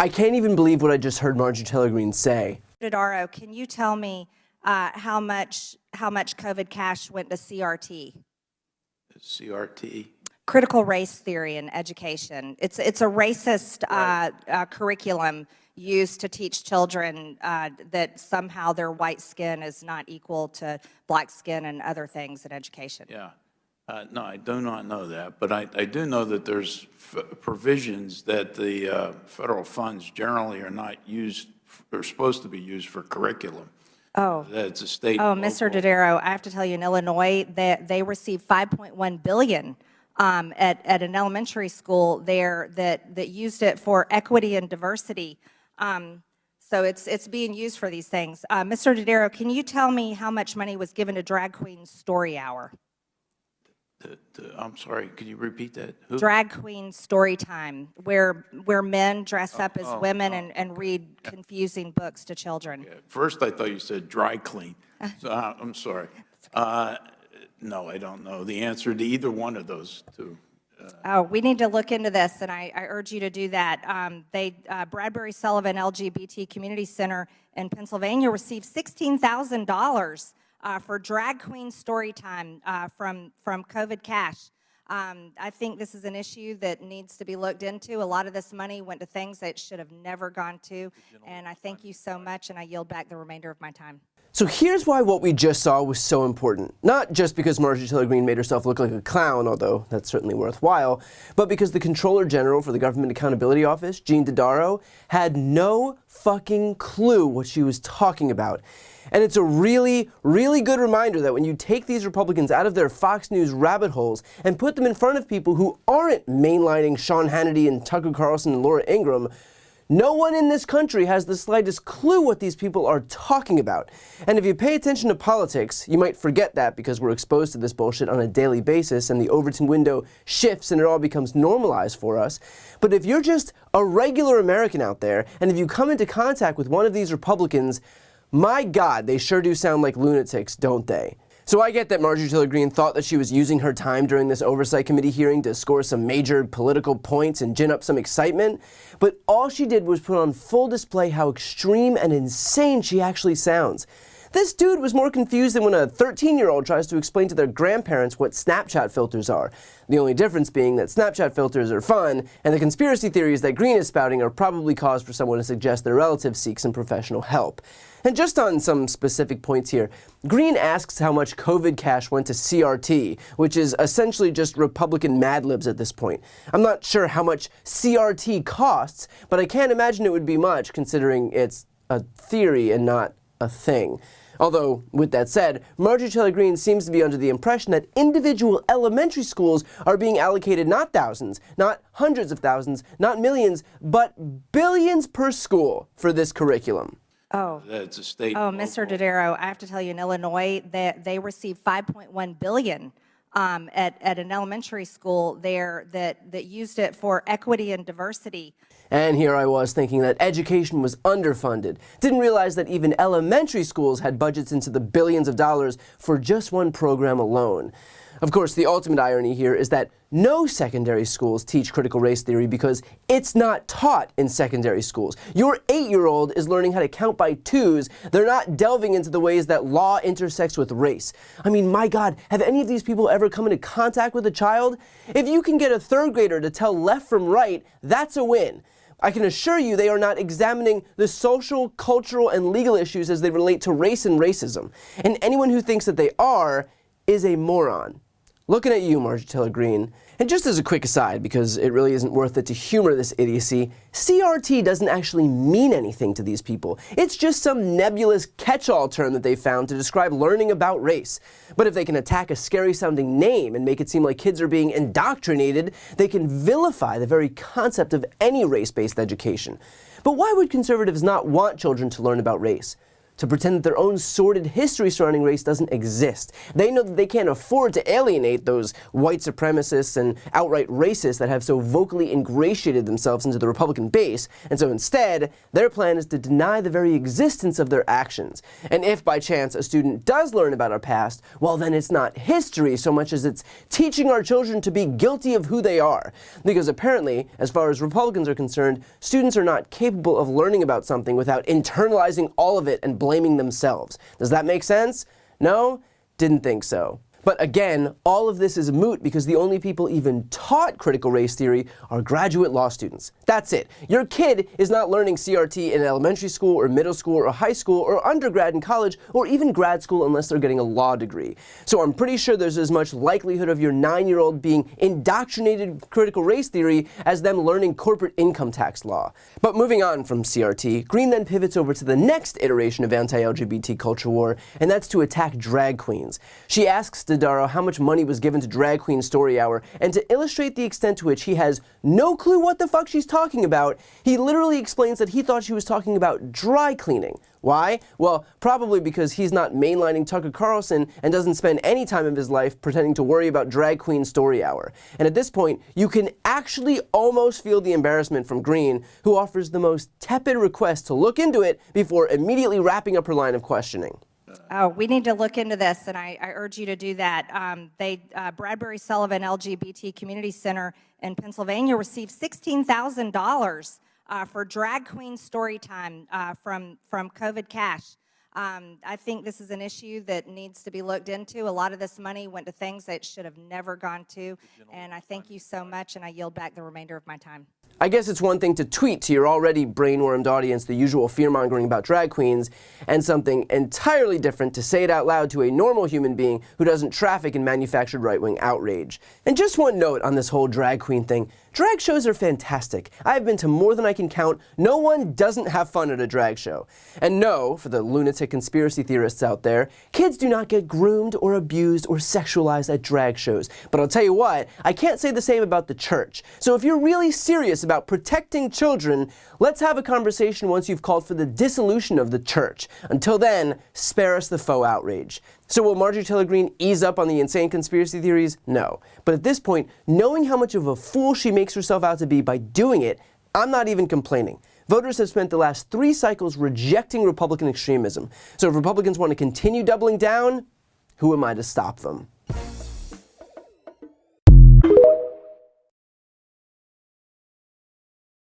I can't even believe what I just heard Marjorie Taylor Greene say. Dodaro, can you tell me how much COVID cash went to CRT? CRT? Critical race theory in education. It's a racist curriculum used to teach children that somehow their white skin is not equal to black skin and other things in education. Yeah. No, I do not know that, but I do know that there's provisions that the federal funds generally are not used, are supposed to be used for curriculum. Oh. That's a state. Oh, Mr. Dodaro, I have to tell you, in Illinois, they received $5.1 billion at an elementary school there that used it for equity and diversity. So it's being used for these things. Mr. Dodaro, can you tell me how much money was given to Drag Queen Story Hour? I'm sorry, could you repeat that? Who? Drag Queen Story Time, where men dress up as women and read confusing books to children. Yeah, first, I thought you said dry clean. So I'm sorry. No, I don't know the answer to either one of those two. Oh, we need to look into this, and I urge you to do that. Bradbury Sullivan LGBT Community Center in Pennsylvania received $16,000 for Drag Queen Story Time from COVID cash. I think this is an issue that needs to be looked into. A lot of this money went to things that it should have never gone to, and I thank you so much, and I yield back the remainder of my time. So here's why what we just saw was so important. Not just because Marjorie Taylor Greene made herself look like a clown, although that's certainly worthwhile, but because the Comptroller General for the Government Accountability Office, Jean Dodaro, had no fucking clue what she was talking about. And it's a really, really good reminder that when you take these Republicans out of their Fox News rabbit holes and put them in front of people who aren't mainlining Sean Hannity and Tucker Carlson and Laura Ingraham, no one in this country has the slightest clue what these people are talking about. And if you pay attention to politics, you might forget that because we're exposed to this bullshit on a daily basis and the Overton window shifts and it all becomes normalized for us. But if you're just a regular American out there, and if you come into contact with one of these Republicans, my God, they sure do sound like lunatics, don't they? So I get that Marjorie Taylor Greene thought that she was using her time during this Oversight Committee hearing to score some major political points and gin up some excitement, but all she did was put on full display how extreme and insane she actually sounds. This dude was more confused than when a 13-year-old tries to explain to their grandparents what Snapchat filters are. The only difference being that Snapchat filters are fun, and the conspiracy theories that Greene is spouting are probably cause for someone to suggest their relative seek some professional help. And just on some specific points here, Greene asks how much COVID cash went to CRT, which is essentially just Republican Mad Libs at this point. I'm not sure how much CRT costs, but I can't imagine it would be much considering it's a theory and not a thing. Although, with that said, Marjorie Taylor Greene seems to be under the impression that individual elementary schools are being allocated not thousands, not hundreds of thousands, not millions, but billions per school for this curriculum. Oh, That's a state. oh, Mr. Dodaro, I have to tell you, in Illinois, they received $5.1 billion at an elementary school there that used it for equity and diversity. And here I was thinking that education was underfunded. Didn't realize that even elementary schools had budgets into the billions of dollars for just one program alone. Of course, the ultimate irony here is that no secondary schools teach critical race theory because it's not taught in secondary schools. Your 8-year-old is learning how to count by twos. They're not delving into the ways that law intersects with race. I mean, my God, have any of these people ever come into contact with a child? If you can get a 3rd grader to tell left from right, that's a win. I can assure you they are not examining the social, cultural, and legal issues as they relate to race and racism. And anyone who thinks that they are is a moron. Looking at you, Marjorie Taylor Greene. And just as a quick aside, because it really isn't worth it to humor this idiocy, CRT doesn't actually mean anything to these people. It's just some nebulous catch-all term that they found to describe learning about race. But if they can attack a scary-sounding name and make it seem like kids are being indoctrinated, they can vilify the very concept of any race-based education. But why would conservatives not want children to learn about race? to pretend that their own sordid history surrounding race doesn't exist. They know that they can't afford to alienate those white supremacists and outright racists that have so vocally ingratiated themselves into the Republican base, and so instead, their plan is to deny the very existence of their actions. And if by chance a student does learn about our past, well then it's not history so much as it's teaching our children to be guilty of who they are. Because apparently, as far as Republicans are concerned, students are not capable of learning about something without internalizing all of it and blaming themselves. Does that make sense? No? Didn't think so. But again, all of this is moot because the only people even taught critical race theory are graduate law students. That's it. Your kid is not learning CRT in elementary school or middle school or high school or undergrad in college or even grad school unless they're getting a law degree. So I'm pretty sure there's as much likelihood of your 9-year-old being indoctrinated in critical race theory as them learning corporate income tax law. But moving on from CRT, Green then pivots over to the next iteration of anti-LGBT culture war, and that's to attack drag queens. She asks Dodaro how much money was given to Drag Queen Story Hour, and to illustrate the extent to which he has no clue what the fuck she's talking about, he literally explains that he thought she was talking about dry cleaning. Why? Well, probably because he's not mainlining Tucker Carlson and doesn't spend any time of his life pretending to worry about Drag Queen Story Hour. And at this point, you can actually almost feel the embarrassment from Green, who offers the most tepid request to look into it before immediately wrapping up her line of questioning. Oh, we need to look into this, and I urge you to do that. Bradbury Sullivan LGBT Community Center in Pennsylvania received $16,000 for drag queen story time from COVID cash. I think this is an issue that needs to be looked into. A lot of this money went to things that it should have never gone to, and I thank you so much, and I yield back the remainder of my time. I guess it's one thing to tweet to your already brainwormed audience the usual fear-mongering about drag queens, and something entirely different to say it out loud to a normal human being who doesn't traffic in manufactured right-wing outrage. And just one note on this whole drag queen thing. Drag shows are fantastic. I've been to more than I can count. No one doesn't have fun at a drag show. And no, for the lunatic conspiracy theorists out there, kids do not get groomed or abused or sexualized at drag shows. But I'll tell you what, I can't say the same about the church. So if you're really serious about protecting children, let's have a conversation once you've called for the dissolution of the church. Until then, spare us the faux outrage. So will Marjorie Taylor Greene ease up on the insane conspiracy theories? No. But at this point, knowing how much of a fool she makes herself out to be by doing it, I'm not even complaining. Voters have spent the last 3 cycles rejecting Republican extremism. So if Republicans want to continue doubling down, who am I to stop them?